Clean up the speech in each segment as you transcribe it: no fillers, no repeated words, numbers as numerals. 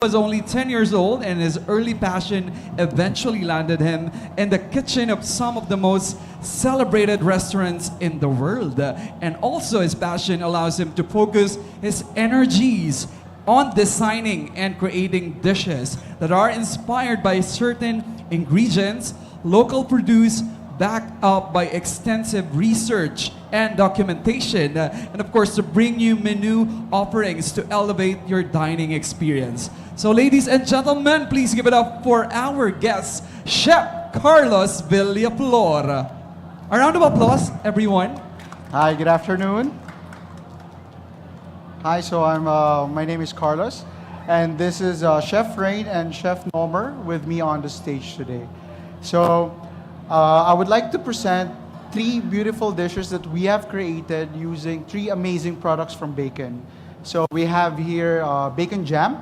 Was only 10 years old, and his early passion eventually landed him in the kitchen of some of the most celebrated restaurants in the world. And also his passion allows him to focus his energies on designing and creating dishes that are inspired by certain ingredients, local produce, backed up by extensive research and documentation, and of course to bring you menu offerings to elevate your dining experience. So ladies and gentlemen, please give it up for our guest, Chef Carlos Villaflor. A round of applause, everyone. Hi, good afternoon. Hi, so my name is Carlos, and this is Chef Rain and Chef Nomer with me on the stage today. So I would like to present three beautiful dishes that we have created using three amazing products from BAKEN. So we have here bacon jam,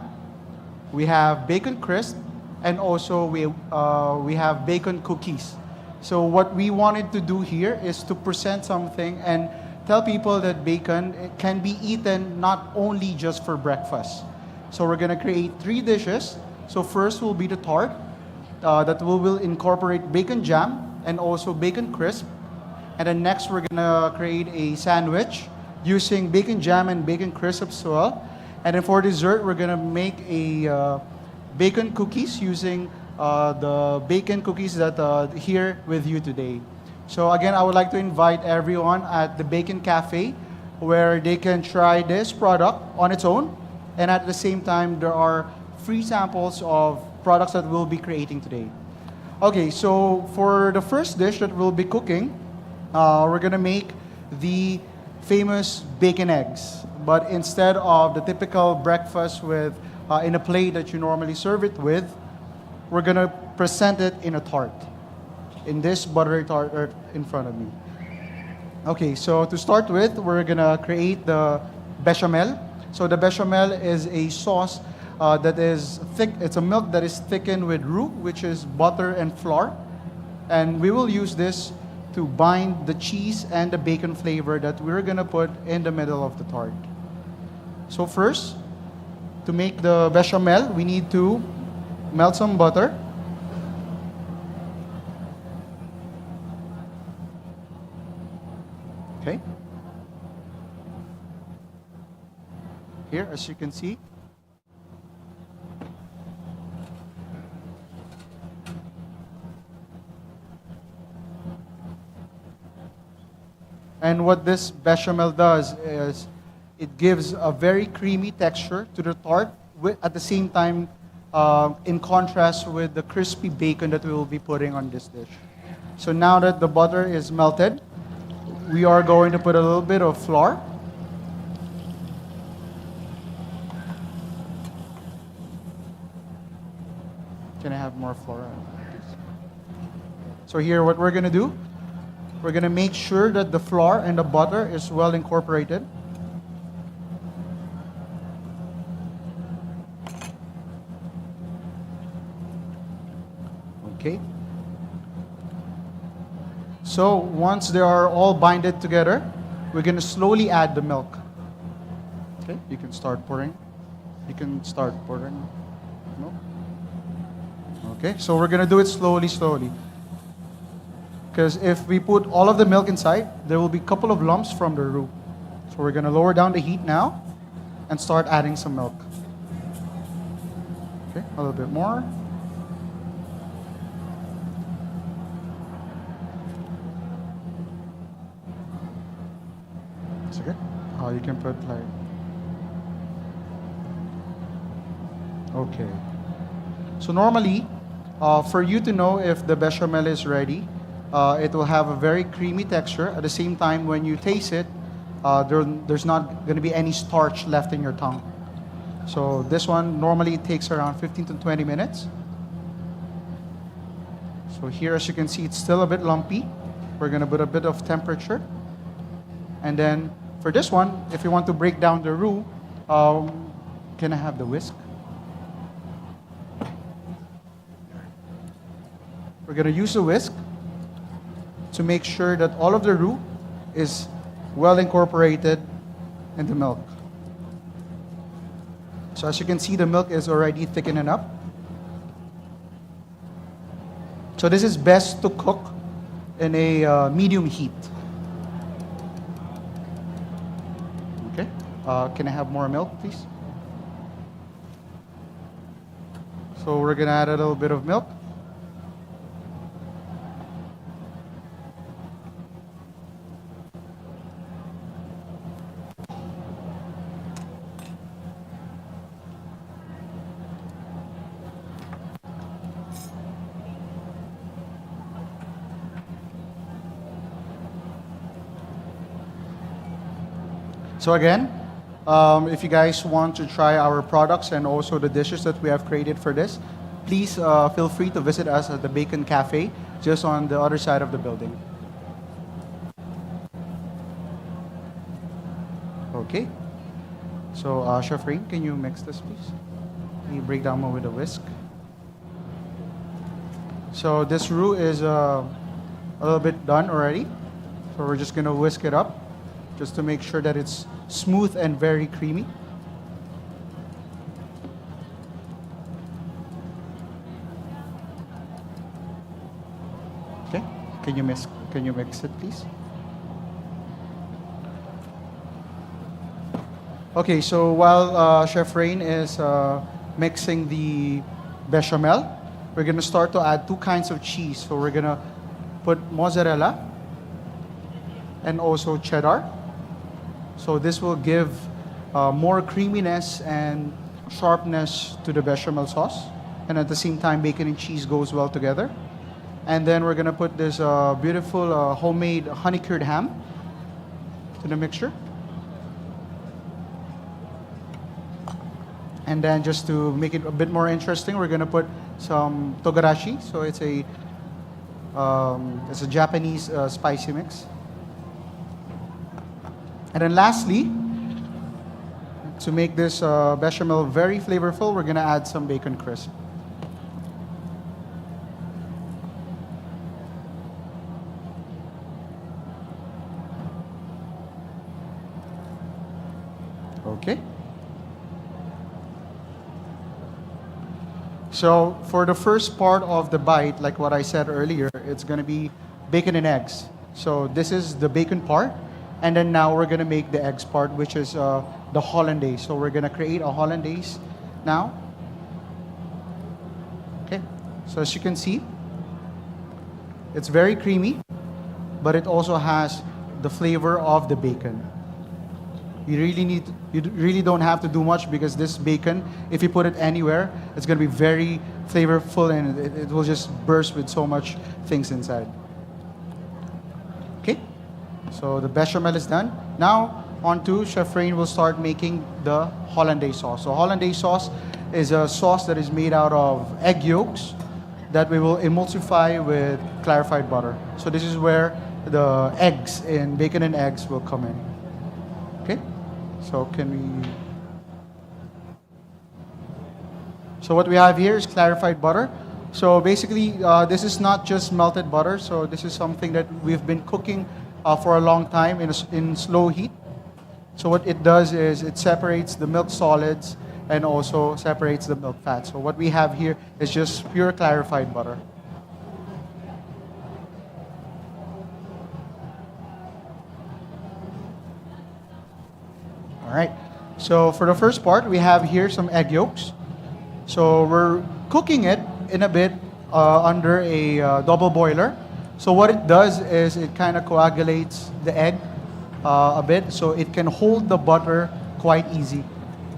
we have bacon crisp, and also we have bacon cookies. So what we wanted to do here is to present something and tell people that bacon can be eaten not only just for breakfast. So we're gonna create three dishes. So first will be the tart that we will incorporate bacon jam and also bacon crisp. And then next we're gonna create a sandwich using bacon jam and bacon crisp as well. And then for dessert, we're gonna make a bacon cookies using the bacon cookies that here with you today. So again, I would like to invite everyone at the Bacon Cafe where they can try this product on its own. And at the same time, there are free samples of products that we'll be creating today. Okay, so for the first dish that we'll be cooking, we're gonna make the famous bacon eggs. But instead of the typical breakfast with in a plate that you normally serve it with, we're gonna present it in a tart, in this buttery tart in front of me. Okay, so to start with, we're gonna create the bechamel. So the bechamel is a sauce that is thick. It's a milk that is thickened with roux, which is butter and flour. And we will use this to bind the cheese and the bacon flavor that we're gonna put in the middle of the tart. So first, to make the bechamel, we need to melt some butter. Okay. Here, as you can see. And what this bechamel does is it gives a very creamy texture to the tart, at the same time in contrast with the crispy bacon that we will be putting on this dish. So now that the butter is melted, we are going to put a little bit of flour. Can I have more flour, please? So here, what we're gonna do, we're gonna make sure that the flour and the butter is well incorporated. Okay. So once they are all binded together, we're gonna slowly add the milk. Okay, you can start pouring. You can start pouring milk. Okay, so we're gonna do it slowly. Because if we put all of the milk inside, there will be a couple of lumps from the roux. So we're gonna lower down the heat now and start adding some milk. Okay, a little bit more. It's okay. You can put like, okay. So normally, for you to know if the bechamel is ready, it will have a very creamy texture. At the same time, when you taste it, there's not going to be any starch left in your tongue. So this one normally takes around 15 to 20 minutes. So here, as you can see, it's still a bit lumpy. We're going to put a bit of temperature. And then for this one, if you want to break down the roux, can I have the whisk? We're going to use a whisk to make sure that all of the roux is well incorporated in the milk. So as you can see, the milk is already thickening up. So this is best to cook in a medium heat. Okay. Can I have more milk, please? So we're gonna add a little bit of milk. So again, if you guys want to try our products and also the dishes that we have created for this, please feel free to visit us at the BAKEN Cafe, just on the other side of the building. Okay. So Chef Rain, can you mix this, please? Can you break down more with a whisk? So this roux is a little bit done already. So we're just gonna whisk it up, just to make sure that it's smooth and very creamy. Okay, can you mix it, please? Okay, so while Chef Rain is mixing the bechamel, we're gonna start to add two kinds of cheese. So we're gonna put mozzarella and also cheddar. So this will give more creaminess and sharpness to the bechamel sauce. And at the same time, bacon and cheese goes well together. And then we're gonna put this beautiful homemade honey cured ham to the mixture. And then just to make it a bit more interesting, we're gonna put some togarashi. So it's a Japanese spicy mix. And then lastly, to make this bechamel very flavorful, we're gonna add some bacon crisp. Okay. So for the first part of the bite, like what I said earlier, it's gonna be bacon and eggs. So this is the bacon part. And then now we're gonna make the eggs part, which is the hollandaise. So we're gonna create a hollandaise now. Okay, so as you can see, it's very creamy, but it also has the flavor of the bacon. You really don't have to do much, because this bacon, if you put it anywhere, it's gonna be very flavorful, and it will just burst with so much things inside. Okay. So the bechamel is done. Now, on to Chef Rain will start making the hollandaise sauce. So hollandaise sauce is a sauce that is made out of egg yolks that we will emulsify with clarified butter. So this is where the eggs in bacon and eggs will come in. Okay? So So what we have here is clarified butter. So basically, this is not just melted butter. So this is something that we've been cooking for a long time in slow heat. So what it does is it separates the milk solids and also separates the milk fat. So what we have here is just pure clarified butter. All right. So for the first part, we have here some egg yolks. So we're cooking it in a bit under a double boiler. So what it does is it kind of coagulates the egg a bit, so it can hold the butter quite easy.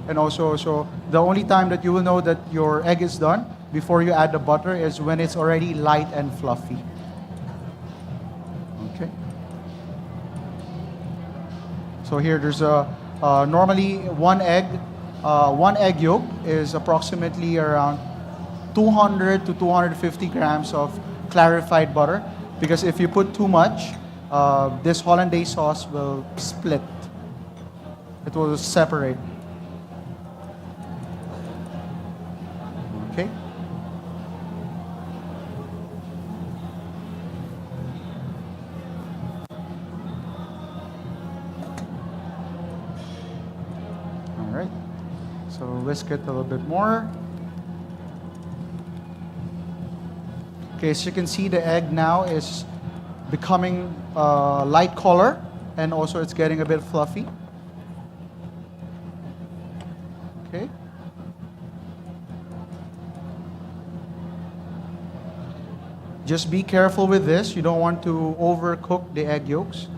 And also, so the only time that you will know that your egg is done before you add the butter is when it's already light and fluffy. Okay. So here there's normally one egg yolk is approximately around 200 to 250 grams of clarified butter. Because if you put too much, this hollandaise sauce will split. It will separate. Okay. All right. So We'll whisk it a little bit more. Okay, so you can see the egg now is becoming light color, and also it's getting a bit fluffy. Okay. Just be careful with this. You don't want to overcook the egg yolks.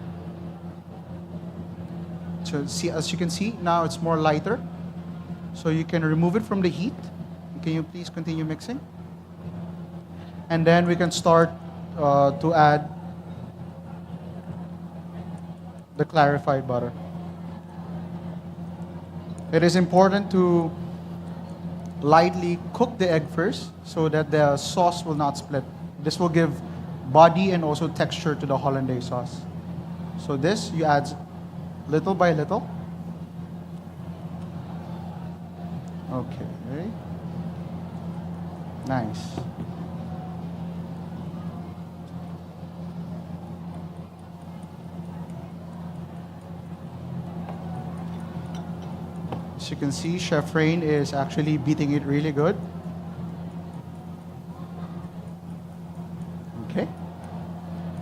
So see, as you can see, now it's more lighter. So you can remove it from the heat. Can you please continue mixing? And then we can start to add the clarified butter. It is important to lightly cook the egg first so that the sauce will not split. This will give body and also texture to the hollandaise sauce. So this you add little by little. Okay. Nice. As you can see, Chef Rain is actually beating it really good. Okay.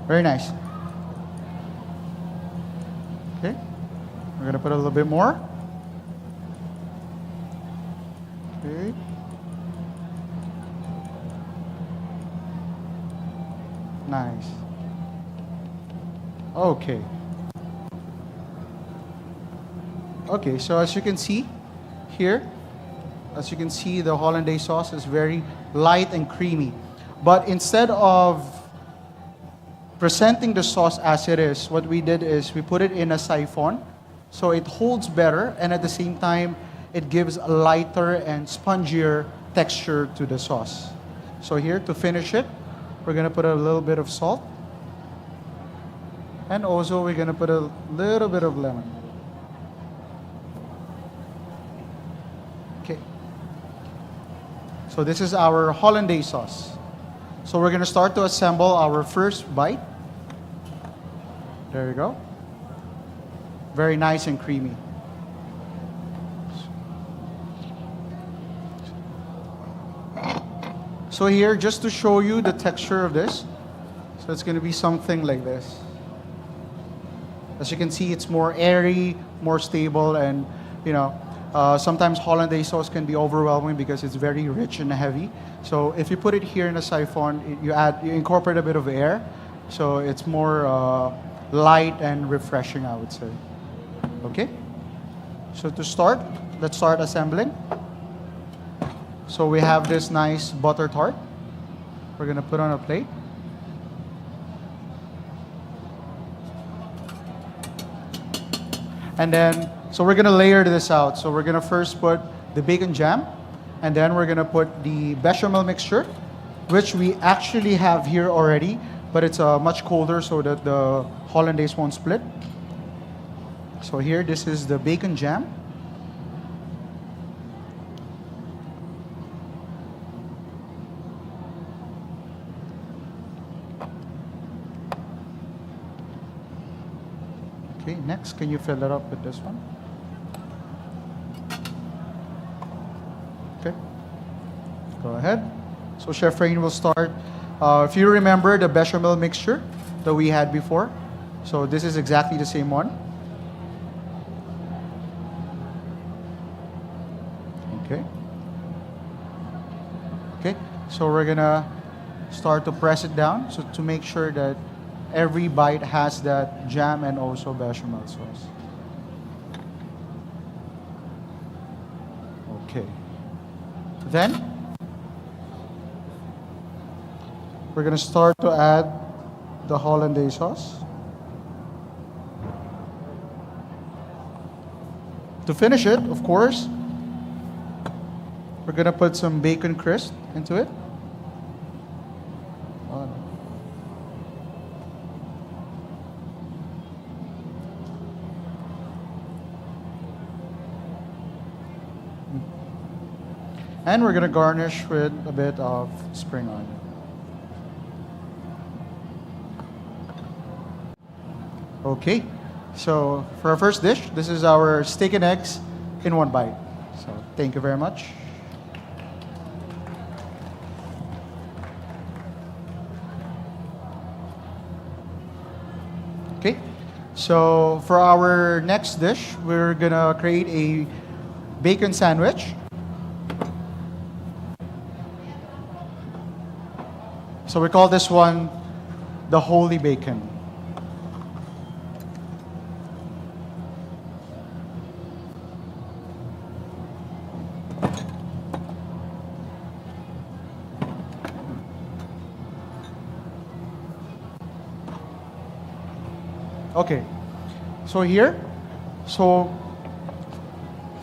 Very nice. Okay. We're going to put a little bit more. Okay. Nice. Okay. Okay, so as you can see here, as you can see, the hollandaise sauce is very light and creamy. But instead of presenting the sauce as it is, what we did is we put it in a siphon so it holds better, and at the same time it gives a lighter and spongier texture to the sauce. So here, to finish it, we're going to put a little bit of salt, and also we're going to put a little bit of lemon. Okay. So this is our hollandaise sauce. So we're going to start to assemble our first bite. There you go. Very nice and creamy. So here, just to show you the texture of this, so it's going to be something like this. As you can see, it's more airy, more stable, and sometimes hollandaise sauce can be overwhelming because it's very rich and heavy. So if you put it here in a siphon, you incorporate a bit of air, so it's more light and refreshing, I would say. Okay? So to start, let's start assembling. So we have this nice butter tart. We're gonna put on a plate. And then, so we're gonna layer this out. So we're gonna first put the bacon jam, and then we're gonna put the bechamel mixture, which we actually have here already, but it's much colder so that the hollandaise won't split. So here, this is the bacon jam. Okay, next, can you fill it up with this one? Okay, go ahead. So Chef Rain will start. If you remember the bechamel mixture that we had before, so this is exactly the same one. Okay. Okay, so we're gonna start to press it down, so to make sure that every bite has that jam and also bechamel sauce. Okay. Then, we're going to start to add the hollandaise sauce. To finish it, of course, we're going to put some bacon crisp into it. And we're going to garnish with a bit of spring onion. Okay, so for our first dish, this is our steak and eggs in one bite. So thank you very much. Okay, so for our next dish, we're gonna create a bacon sandwich. So we call this one the holy bacon. Okay, so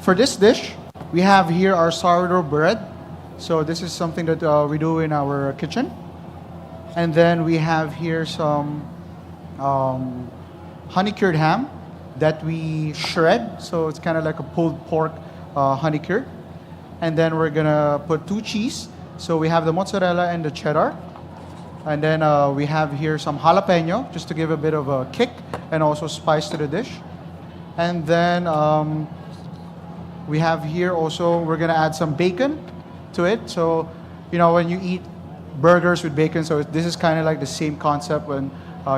for this dish, we have here our sourdough bread. So this is something that we do in our kitchen. And then we have here some honey cured ham that we shred. So it's kind of like a pulled pork honey cured. And then we're gonna put 2 cheese. So we have the mozzarella and the cheddar. And then we have here some jalapeno, just to give a bit of a kick and also spice to the dish. And then we have here also, we're gonna add some bacon to it. So, you know, when you eat burgers with bacon, so this is kind of like the same concept when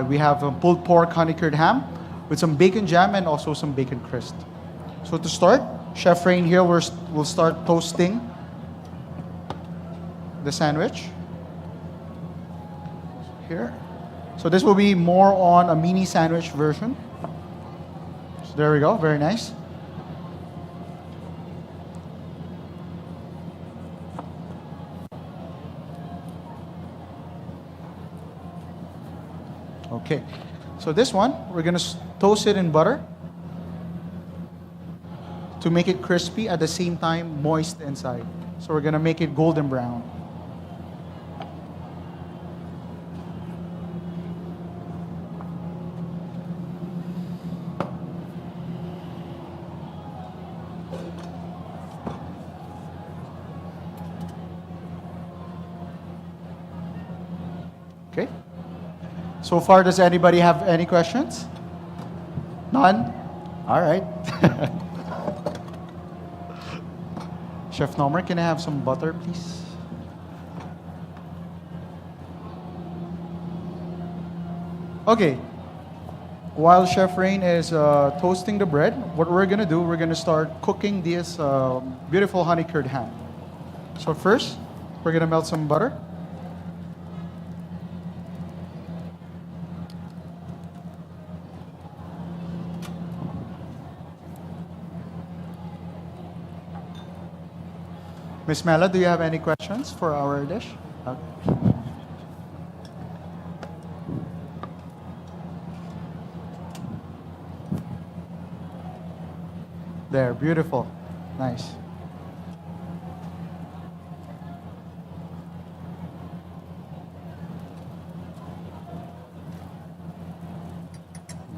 we have a pulled pork honey cured ham with some bacon jam and also some bacon crisp. So to start, Chef Rain here will start toasting the sandwich. Here. So this will be more on a mini sandwich version. So there we go, very nice. Okay, so this one, we're gonna toast it in butter to make it crispy at the same time moist inside. So we're gonna make it golden brown. Okay. So far, does anybody have any questions? None? All right. Chef Nomer, can I have some butter, please? Okay. While Chef Rain is toasting the bread, what we're gonna do, we're gonna start cooking this beautiful honey cured ham. So first, we're gonna melt some butter. Miss Mela, do you have any questions for our dish? Okay. There, beautiful. Nice.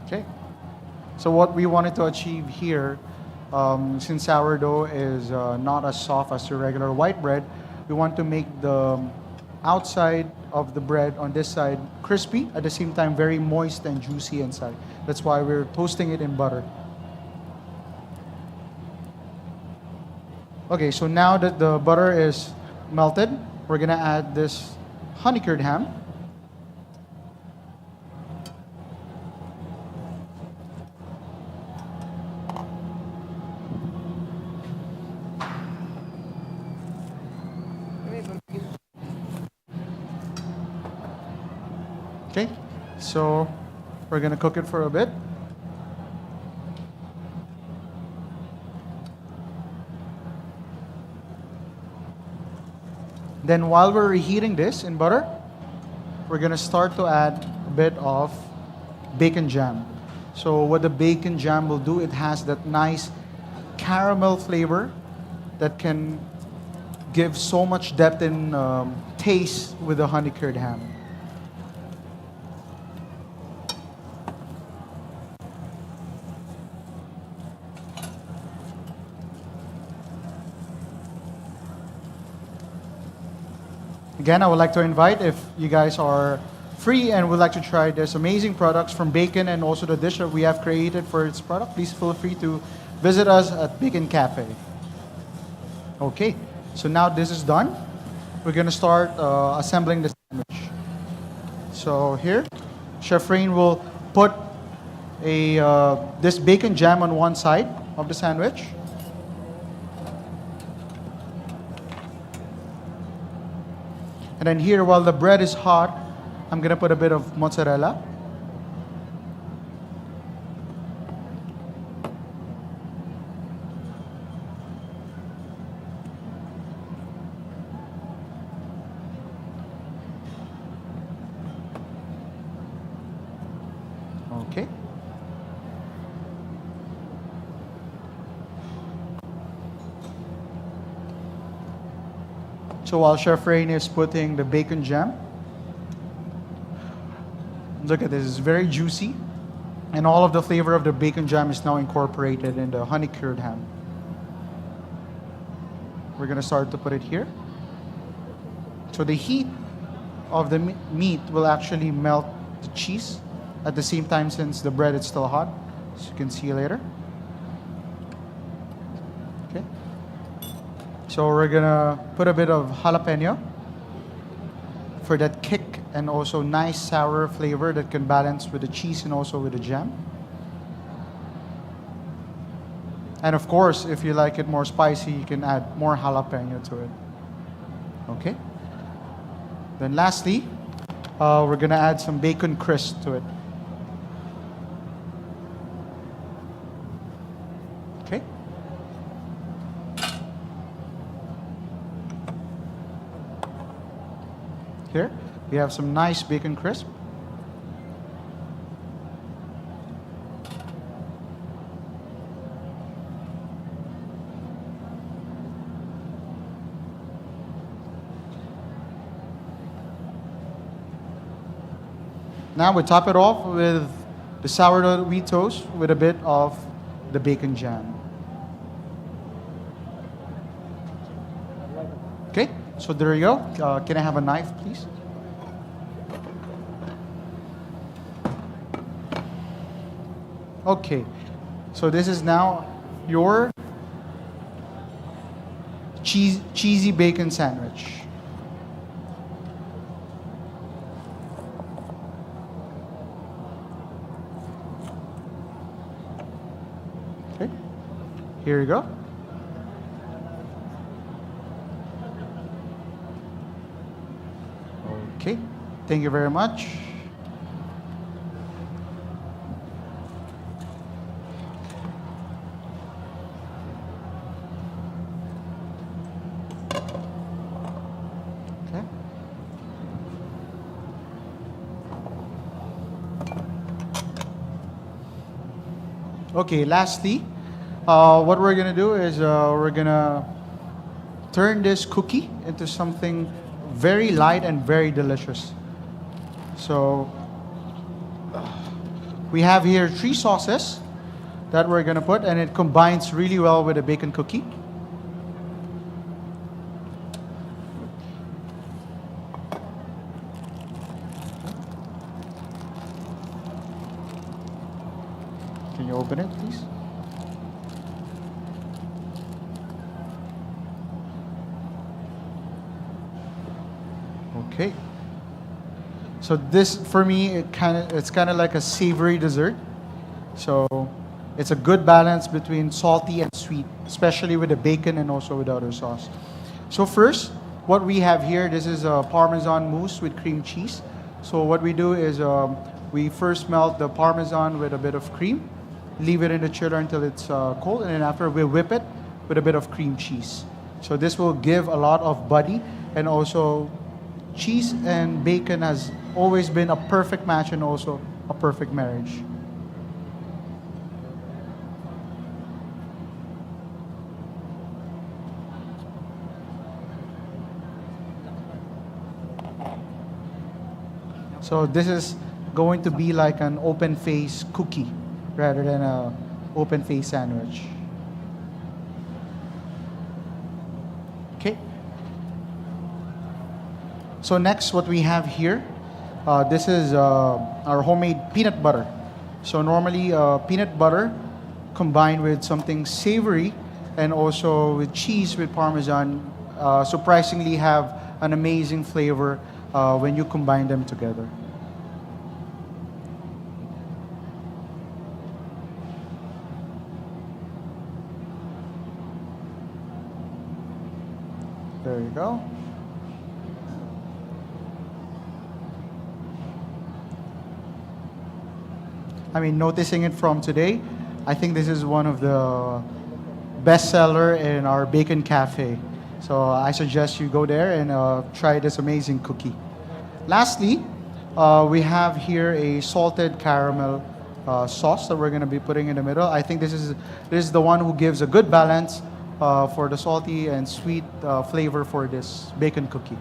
Okay. So what we wanted to achieve here, since sourdough is not as soft as your regular white bread, we want to make the outside of the bread on this side crispy, at the same time very moist and juicy inside. That's why we're toasting it in butter. Okay, so now that the butter is melted, we're gonna add this honey cured ham. Okay, so we're gonna cook it for a bit. Then while we're reheating this in butter, we're gonna start to add a bit of bacon jam. So what the bacon jam will do, it has that nice caramel flavor that can give so much depth in taste with the honey cured ham. Again, I would like to invite, if you guys are free and would like to try this amazing products from BAKEN and also the dish that we have created for its product, please feel free to visit us at BAKEN Cafe. Okay, so now this is done. We're gonna start assembling the sandwich. So here, Chef Rain will put this bacon jam on one side of the sandwich. And then here, while the bread is hot, I'm gonna put a bit of mozzarella. Okay. So while Chef Rain is putting the bacon jam, look at this, it's very juicy. And all of the flavor of the bacon jam is now incorporated in the honey cured ham. We're gonna start to put it here. So the heat of the meat will actually melt the cheese at the same time, since the bread is still hot, as you can see later. Okay. So we're gonna put a bit of jalapeno for that kick and also nice sour flavor that can balance with the cheese and also with the jam. And of course, if you like it more spicy, you can add more jalapeno to it. Okay. Then lastly, we're gonna add some bacon crisp to it. Okay. Here, we have some nice bacon crisp. Now we top it off with the sourdough wheat toast with a bit of the bacon jam. Okay, so there you go. Can I have a knife, please? Okay, so this is now your cheesy bacon sandwich. Okay, here you go. Okay, thank you very much. Okay. Okay, lastly, what we're gonna do is we're gonna turn this cookie into something very light and very delicious. So we have here 3 sauces that we're gonna put, and it combines really well with the bacon cookie. Can you open it, please? Okay. So this, for me, it's kind of like a savory dessert. So it's a good balance between salty and sweet, especially with the bacon and also with the other sauce. So first, what we have here, this is a Parmesan mousse with cream cheese. So what we do is we first melt the Parmesan with a bit of cream, leave it in the chiller until it's cold, and then after we whip it with a bit of cream cheese. So this will give a lot of body, and also cheese and bacon has always been a perfect match and also a perfect marriage. So this is going to be like an open face cookie rather than a open face sandwich. Okay. So next, what we have here, this is our homemade peanut butter. So normally peanut butter combined with something savory and also with cheese with Parmesan, surprisingly have an amazing flavor when you combine them together. There you go. I mean, noticing it from today, I think this is one of the best seller in our BAKEN cafe. So I suggest you go there and try this amazing cookie. Lastly, we have here a salted caramel sauce that we're going to be putting in the middle. I think this is the one who gives a good balance for the salty and sweet flavor for this bacon cookie.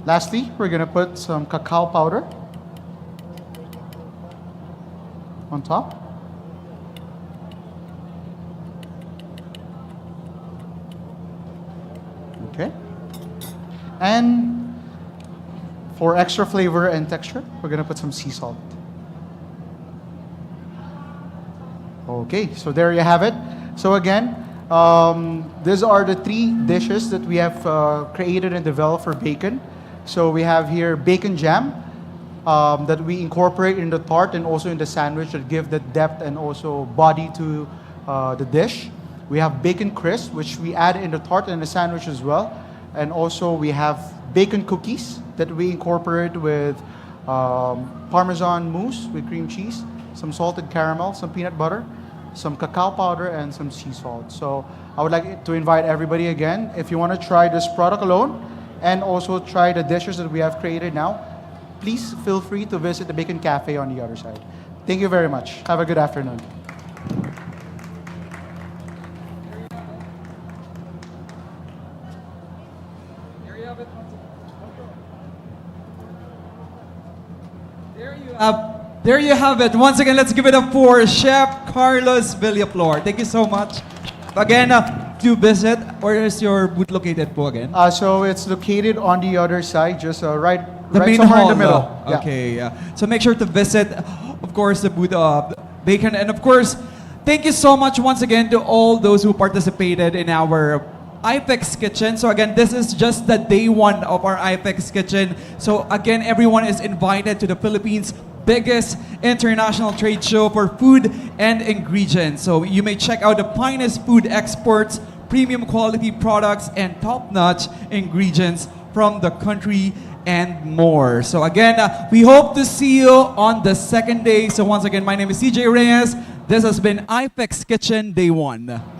Lastly, we're going to put some cacao powder on top. Okay. And for extra flavor and texture, we're going to put some sea salt. Okay, so there you have it. So again, these are the 3 dishes that we have created and developed for BAKEN. So we have here bacon jam that we incorporate in the tart and also in the sandwich that give the depth and also body to the dish. We have bacon crisp, which we add in the tart and the sandwich as well. And also we have bacon cookies that we incorporate with Parmesan mousse with cream cheese, some salted caramel, some peanut butter, some cacao powder, and some sea salt. So I would like to invite everybody again, if you want to try this product alone and also try the dishes that we have created now, please feel free to visit the BAKEN Cafe on the other side. Thank you very much. Have a good afternoon. There you have it. Once again, let's give it up for Chef Carlos Villaflor. Thank you so much. Again, to visit, where is your booth located po again? So it's located on the other side, just right Main somewhere hall, in the middle. no? Okay, yeah. So make sure to visit, of course, the booth of BAKEN. And of course, thank you so much once again to all those who participated in our IFEX Kitchen. So again, this is just the day 1 of our IFEX Kitchen. So again, everyone is invited to the Philippines' biggest international trade show for food and ingredients. So you may check out the finest food exports, premium quality products, and top-notch ingredients from the country and more. So again, we hope to see you on the 2nd day. So once again, my name is CJ Reyes. This has been IFEX Kitchen Day 1.